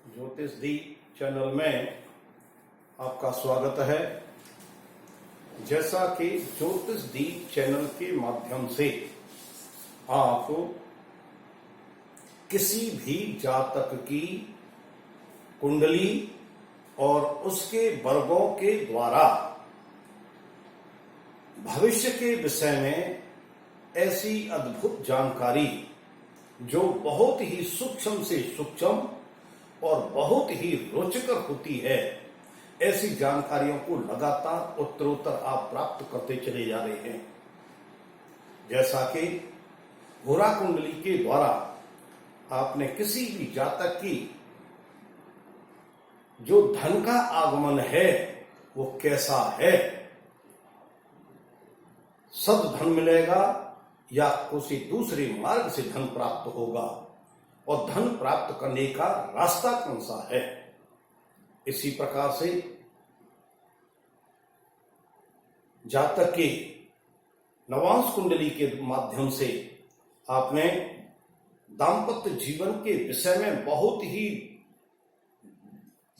ज्योतिष दीप चैनल में आपका स्वागत है। जैसा कि ज्योतिष दीप चैनल के माध्यम से आप किसी भी जातक की कुंडली और उसके वर्गों के द्वारा भविष्य के विषय में ऐसी अद्भुत जानकारी जो बहुत ही सूक्ष्म से सूक्ष्म और बहुत ही रोचकर होती है, ऐसी जानकारियों को लगातार उत्तरोत्तर आप प्राप्त करते चले जा रहे हैं। जैसा कि होरा कुंडली के द्वारा आपने किसी भी जातक की जो धन का आगमन है वो कैसा है, सद धन मिलेगा या किसी दूसरे मार्ग से धन प्राप्त होगा और धन प्राप्त करने का रास्ता कौन सा है, इसी प्रकार से जातक के नवांश कुंडली के माध्यम से आपने दाम्पत्य जीवन के विषय में बहुत ही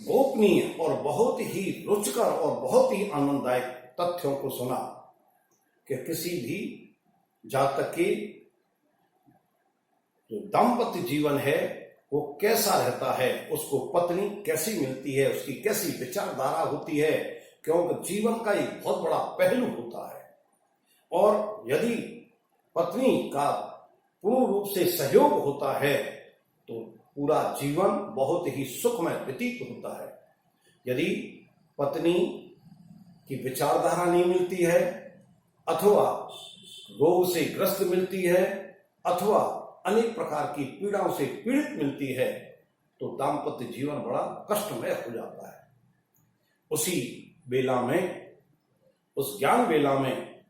गोपनीय और बहुत ही रुचिकर और बहुत ही आनंददायक तथ्यों को सुना कि किसी भी जातक के जो दाम्पत्य जीवन है वो कैसा रहता है, उसको पत्नी कैसी मिलती है, उसकी कैसी विचारधारा होती है, क्योंकि जीवन का एक बहुत बड़ा पहलू होता है। और यदि पत्नी का पूर्ण रूप से सहयोग होता है तो पूरा जीवन बहुत ही सुखमय व्यतीत होता है। यदि पत्नी की विचारधारा नहीं मिलती है अथवा रोग से ग्रस्त मिलती है अथवा अनेक प्रकार की पीड़ाओं से पीड़ित मिलती है तो दाम्पत्य जीवन बड़ा कष्टमय हो जाता है। उसी बेला में, उस ज्ञान बेला में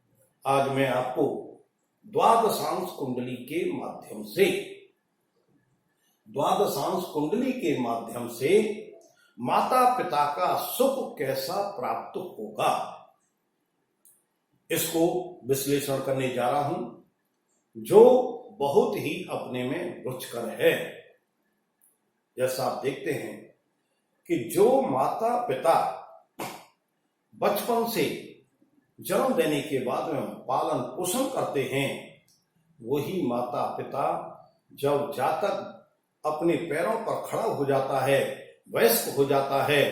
आज मैं आपको द्वादशांश कुंडली के माध्यम से माता पिता का सुख कैसा प्राप्त होगा, इसको विश्लेषण करने जा रहा हूं, जो बहुत ही अपने में रुचिकर है। जैसा आप देखते हैं कि जो माता पिता बचपन से जन्म देने के बाद में पालन पोषण करते हैं, वही माता पिता जब जातक अपने पैरों पर खड़ा हो जाता है, वयस्क हो जाता है,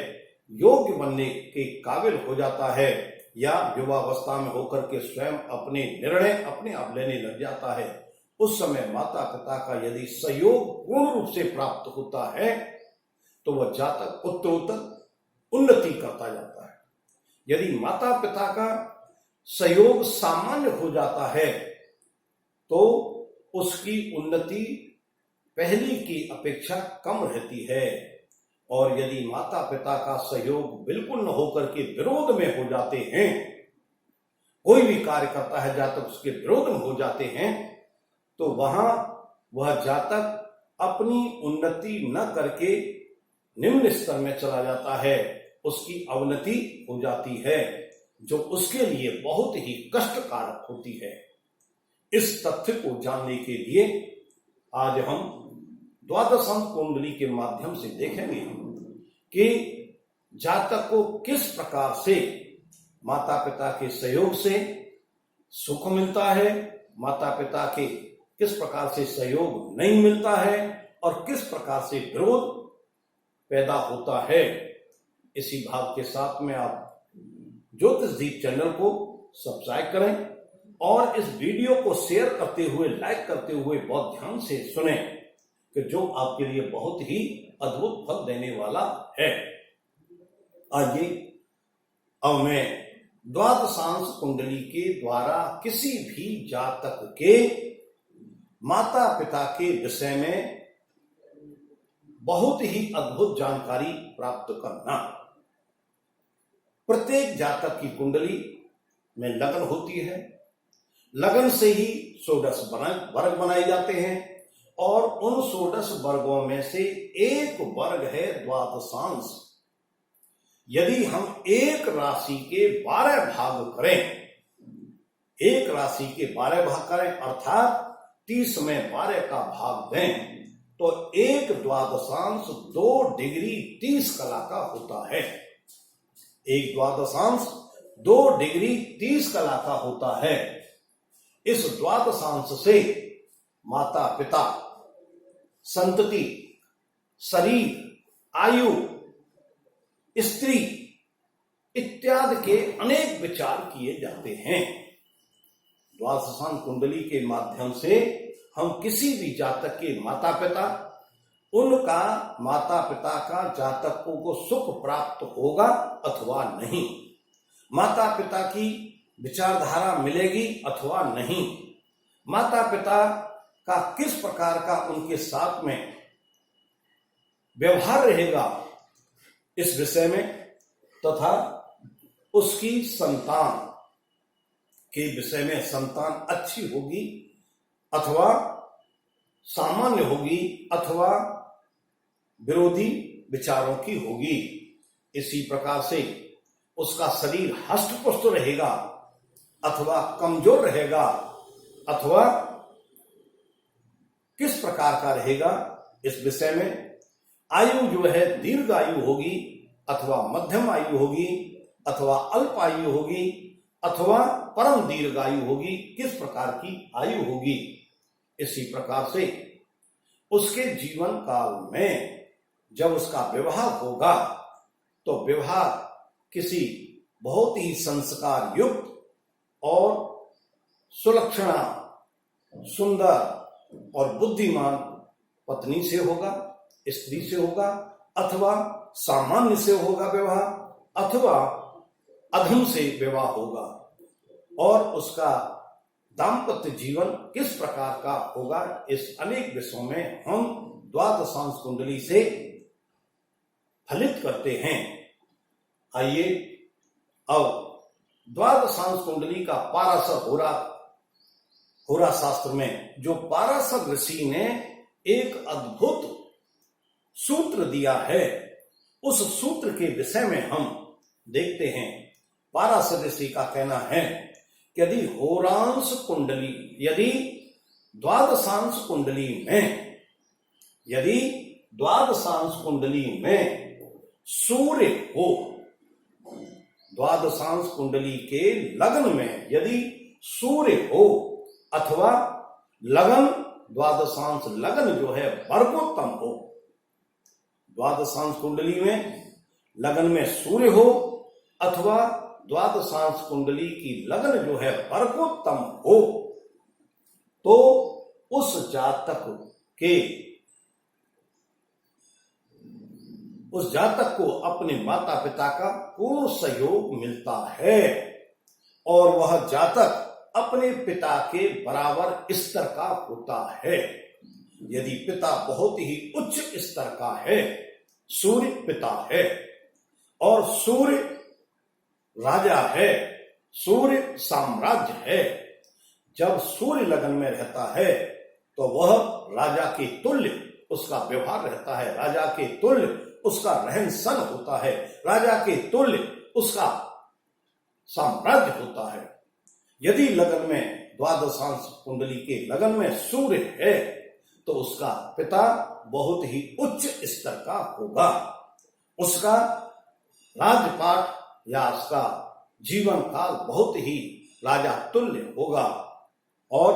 योग्य बनने के काबिल हो जाता है या युवावस्था में होकर के स्वयं अपने निर्णय अपने आप लेने लग जाता है, उस समय माता पिता का यदि सहयोग पूर्ण रूप से प्राप्त होता है तो वह जातक उत्तरोत्तर उन्नति करता जाता है। यदि माता पिता का सहयोग सामान्य हो जाता है तो उसकी उन्नति पहली की अपेक्षा कम रहती है, और यदि माता पिता का सहयोग बिल्कुल न होकर के विरोध में हो जाते हैं, कोई भी कार्य करता है जातक उसके विरोध में हो जाते हैं, तो वहां वह जातक अपनी उन्नति न करके निम्न स्तर में चला जाता है, उसकी अवनति हो जाती है, जो उसके लिए बहुत ही कष्टकारक होती है। इस तथ्य को जानने के लिए आज हम द्वादशांश कुंडली के माध्यम से देखेंगे कि जातक को किस प्रकार से माता पिता के सहयोग से सुख मिलता है, माता पिता के किस प्रकार से सहयोग नहीं मिलता है और किस प्रकार से विरोध पैदा होता है। इसी भाव के साथ में आप ज्योतिष दीप चैनल को सब्सक्राइब करें और इस वीडियो को शेयर करते हुए, लाइक करते हुए बहुत ध्यान से सुने कि जो आपके लिए बहुत ही अद्भुत फल देने वाला है। आइए अब मैं द्वादशांश कुंडली के द्वारा किसी भी जातक के माता पिता के विषय में बहुत ही अद्भुत जानकारी प्राप्त करना। प्रत्येक जातक की कुंडली में लगन होती है, लगन से ही 16 वर्ग बनाए जाते हैं और उन 16 वर्गों में से एक वर्ग है द्वादशांश। यदि हम एक राशि के 12 भाग करें, एक राशि के 12 भाग करें अर्थात 30 में 12 का भाग दें तो एक द्वादशांश 2 डिग्री 30 कला का होता है। एक द्वादशांश 2 डिग्री 30 कला का होता है। इस द्वादशांश से माता पिता, संतति, शरीर, आयु, स्त्री इत्यादि के अनेक विचार किए जाते हैं। द्वादशांश कुंडली के माध्यम से हम किसी भी जातक के माता पिता, उनका माता पिता का जातकों को सुख प्राप्त होगा अथवा नहीं, माता पिता की विचारधारा मिलेगी अथवा नहीं, माता पिता का किस प्रकार का उनके साथ में व्यवहार रहेगा इस विषय में, तथा उसकी संतान के विषय में संतान अच्छी होगी अथवा सामान्य होगी अथवा विरोधी विचारों की होगी। इसी प्रकार से उसका शरीर हष्ट-पुष्ट रहेगा अथवा कमजोर रहेगा अथवा किस प्रकार का रहेगा इस विषय में। आयु जो है दीर्घ आयु होगी अथवा मध्यम आयु होगी अथवा अल्प आयु होगी अथवा परम दीर्घायु होगी, किस प्रकार की आयु होगी। इसी प्रकार से उसके जीवन काल में जब उसका विवाह होगा तो विवाह किसी बहुत ही संस्कार युक्त और सुलक्षणा, सुंदर और बुद्धिमान पत्नी से होगा, स्त्री से होगा, अथवा सामान्य से होगा विवाह, अथवा अधम से विवाह होगा। और उसका दाम्पत्य जीवन किस प्रकार का होगा, इस अनेक विषयों में हम द्वादशांश कुंडली से फलित करते हैं। आइए अब द्वादशांश कुंडली का पाराशर होरा शास्त्र में जो पाराशर ऋषि ने एक अद्भुत सूत्र दिया है, उस सूत्र के विषय में हम देखते हैं। पाराशर ऋषि का कहना है कि यदि होरांश कुंडली, यदि द्वादशांश कुंडली में, यदि द्वादशांश कुंडली में सूर्य हो, द्वादशांश कुंडली के लग्न में यदि सूर्य हो अथवा लगन, द्वादशांश लगन जो है वर्गोत्तम हो, द्वादशांश कुंडली में लगन में सूर्य हो अथवा द्वादशांश कुंडली की लगन जो है वर्गोत्तम हो, तो उस जातक को अपने माता पिता का पूर्ण सहयोग मिलता है और वह जातक अपने पिता के बराबर स्तर का होता है। यदि पिता बहुत ही उच्च स्तर का है, सूर्य पिता है और सूर्य राजा है, सूर्य साम्राज्य है, जब सूर्य लगन में रहता है तो वह राजा के तुल्य उसका व्यवहार रहता है, राजा के तुल्य उसका रहन सहन होता है, राजा के तुल्य उसका साम्राज्य होता है। यदि लगन में द्वादशांश कुंडली के लगन में सूर्य है तो उसका पिता बहुत ही उच्च स्तर का होगा, उसका राजपाट या उसका जीवन काल बहुत ही राजा तुल्य होगा और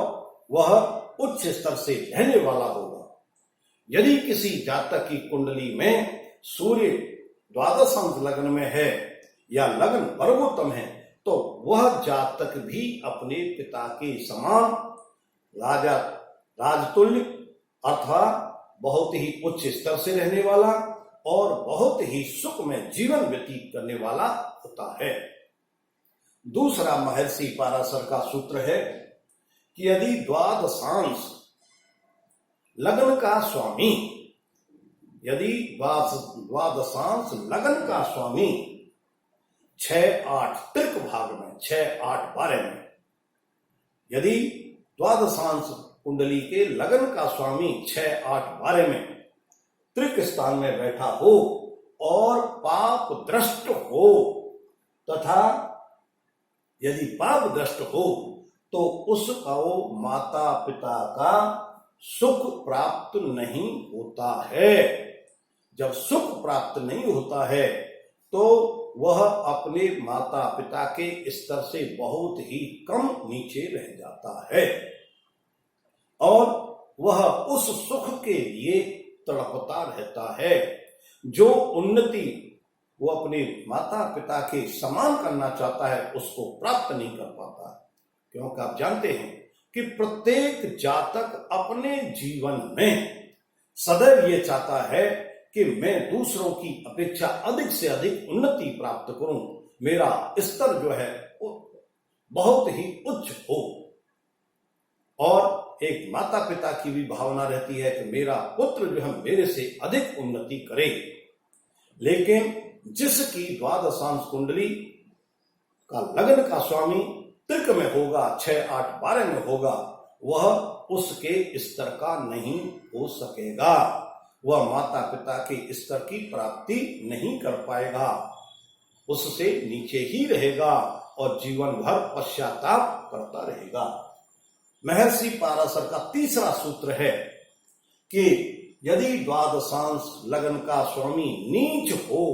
वह उच्च स्तर से रहने वाला होगा। यदि किसी जातक की कुंडली में सूर्य द्वादशांश लग्न में है या लग्न वर्गोत्तम है तो वह जातक भी अपने पिता के समान राजतुल्य अथवा बहुत ही उच्च स्तर से रहने वाला और बहुत ही सुख में जीवन व्यतीत करने वाला होता है। दूसरा महर्षि पाराशर का सूत्र है कि यदि द्वादशांश लगन का स्वामी, यदि द्वादशांश लगन का स्वामी 6-8 त्रिक भाग में 6-8-12 में, यदि द्वादशांश कुंडली के लगन का स्वामी 6-8-12 में त्रिक स्थान में बैठा हो और पाप दृष्ट हो तथा यदि पाप दृष्ट हो तो उसका माता पिता का सुख प्राप्त नहीं होता है। जब सुख प्राप्त नहीं होता है तो वह अपने माता पिता के स्तर से बहुत ही कम नीचे रह जाता है और वह उस सुख के लिए तड़पता रहता है। जो उन्नति वो अपने माता पिता के समान करना चाहता है उसको प्राप्त नहीं कर पाता, क्योंकि आप जानते हैं कि प्रत्येक जातक अपने जीवन में सदैव ये चाहता है कि मैं दूसरों की अपेक्षा अधिक से अधिक उन्नति प्राप्त करूं, मेरा स्तर जो है वो बहुत ही उच्च हो। और एक माता पिता की भी भावना रहती है कि मेरा पुत्र जो है मेरे से अधिक उन्नति करे। लेकिन जिसकी द्वादशांश कुंडली का लग्न का स्वामी तृक में होगा, 6, 8, 12 में होगा, वह उसके स्तर का नहीं हो सकेगा, वह माता पिता के स्तर की प्राप्ति नहीं कर पाएगा, उससे नीचे ही रहेगा और जीवन भर पश्चाताप करता रहेगा। महर्षि पाराशर का तीसरा सूत्र है कि यदि द्वादशांश लग्न का स्वामी नीच हो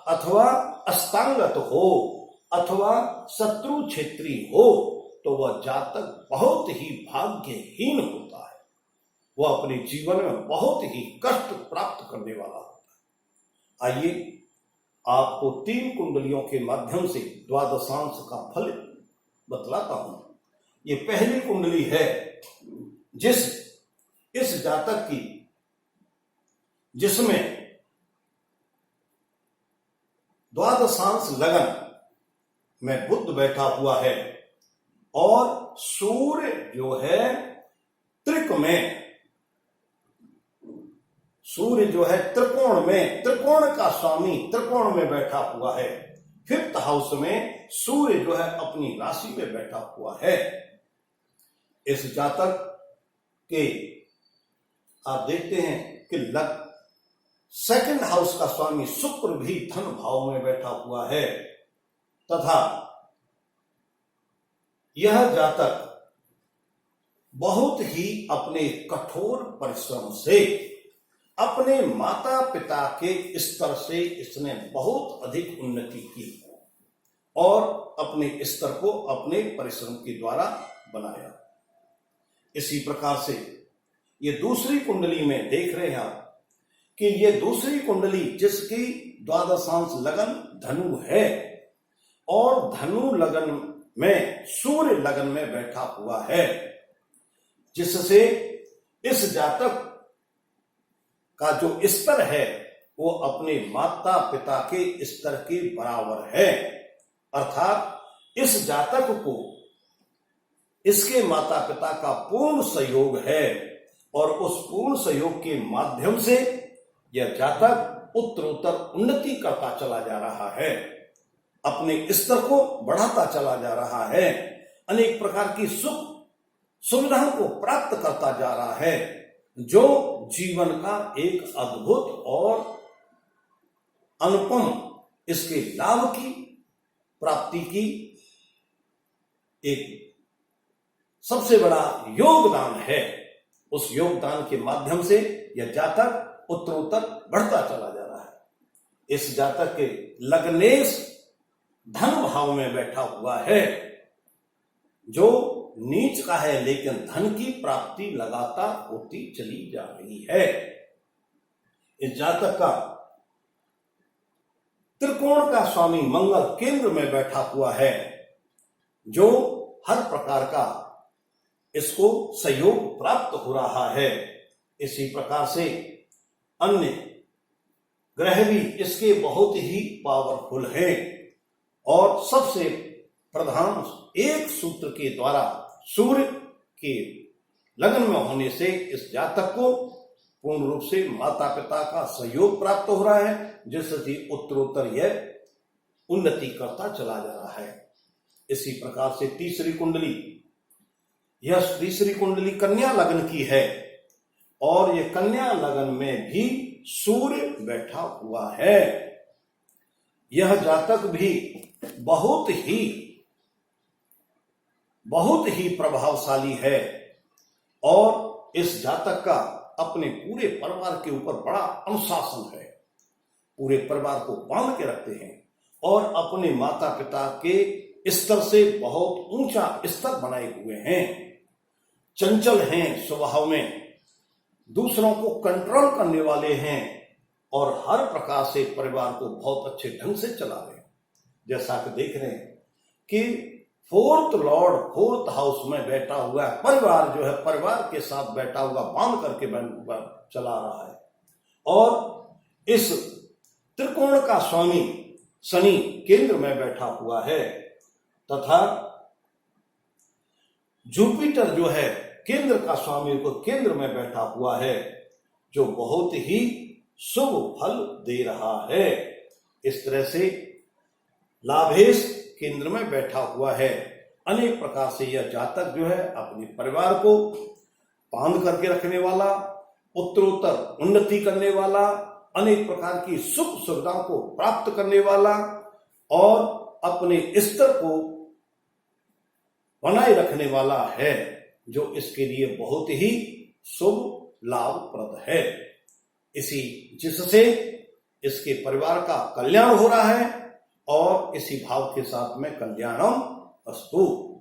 अथवा अस्तांगत हो अथवा शत्रु क्षेत्री हो तो वह जातक बहुत ही भाग्यहीन होता है, वह अपने जीवन में बहुत ही कष्ट प्राप्त करने वाला होता है। आइए आपको 3 कुंडलियों के माध्यम से द्वादशांश का फल बतलाता हूं। ये पहली कुंडली है इस जातक की जिसमें द्वादशांश लगन में बुध बैठा हुआ है और सूर्य जो है त्रिक में, सूर्य जो है त्रिकोण में, त्रिकोण का स्वामी त्रिकोण में बैठा हुआ है। 5th हाउस में सूर्य जो है अपनी राशि में बैठा हुआ है। इस जातक के आप देखते हैं कि 2nd हाउस का स्वामी शुक्र भी धन भाव में बैठा हुआ है तथा यह जातक बहुत ही अपने कठोर परिश्रम से अपने माता पिता के स्तर से इसने बहुत अधिक उन्नति की और अपने स्तर को अपने परिश्रम के द्वारा बनाया। इसी प्रकार से ये दूसरी कुंडली में देख रहे हैं आप कि ये दूसरी कुंडली जिसकी द्वादशांश लगन धनु है और धनु लगन में सूर्य लगन में बैठा हुआ है, जिससे इस जातक का जो स्तर है वो अपने माता पिता के स्तर के बराबर है। अर्थात इस जातक को इसके माता पिता का पूर्ण सहयोग है और उस पूर्ण सहयोग के माध्यम से यह जातक उत्तरोत्तर उन्नति करता चला जा रहा है, अपने स्तर को बढ़ाता चला जा रहा है, अनेक प्रकार की सुख सुविधाओं को प्राप्त करता जा रहा है, जो जीवन का एक अद्भुत और अनुपम इसके लाभ की प्राप्ति की एक सबसे बड़ा योगदान है। उस योगदान के माध्यम से यह जातक उत्तरोत्तर बढ़ता चला जा रहा है। इस जातक के लग्नेश धन भाव में बैठा हुआ है जो नीच का है, लेकिन धन की प्राप्ति लगातार होती चली जा रही है। इस जातक का त्रिकोण का स्वामी मंगल केंद्र में बैठा हुआ है जो हर प्रकार का इसको सहयोग प्राप्त हो रहा है। इसी प्रकार से अन्य ग्रह भी इसके बहुत ही पावरफुल हैं और सबसे प्रधान एक सूत्र के द्वारा सूर्य के लगन में होने से इस जातक को पूर्ण रूप से माता पिता का सहयोग प्राप्त हो रहा है, जिससे उत्तरोत्तर यह उन्नति करता चला जा रहा है। इसी प्रकार से तीसरी कुंडली, यह तीसरी कुंडली कन्या लगन की है और यह कन्या लगन में भी सूर्य बैठा हुआ है। यह जातक भी बहुत ही प्रभावशाली है। और इस जातक का अपने पूरे परिवार के ऊपर बड़ा अनुशासन है, पूरे परिवार को बांध के रखते हैं और अपने माता पिता के स्तर से बहुत ऊंचा स्तर बनाए हुए हैं, चंचल हैं स्वभाव में, दूसरों को कंट्रोल करने वाले हैं और हर प्रकार से परिवार को बहुत अच्छे ढंग से चला रहे हैं। जैसा कि देख रहे हैं कि फोर्थ लॉर्ड फोर्थ हाउस में बैठा हुआ है, परिवार जो है परिवार के साथ बैठा हुआ, बांध करके चला रहा है। और इस त्रिकोण का स्वामी शनि केंद्र में बैठा हुआ है तथा जुपिटर जो है केंद्र का स्वामी को केंद्र में बैठा हुआ है, जो बहुत ही शुभ फल दे रहा है। इस तरह से लाभेश केंद्र में बैठा हुआ है। अनेक प्रकार से यह जातक जो है अपने परिवार को बांध करके रखने वाला, उत्तरोत्तर उन्नति करने वाला, अनेक प्रकार की सुख सुविधाओं को प्राप्त करने वाला और अपने स्तर को बनाए रखने वाला है, जो इसके लिए बहुत ही शुभ लाभप्रद है। जिससे इसके परिवार का कल्याण हो रहा है और इसी भाव के साथ में कल्याणम अस्तु।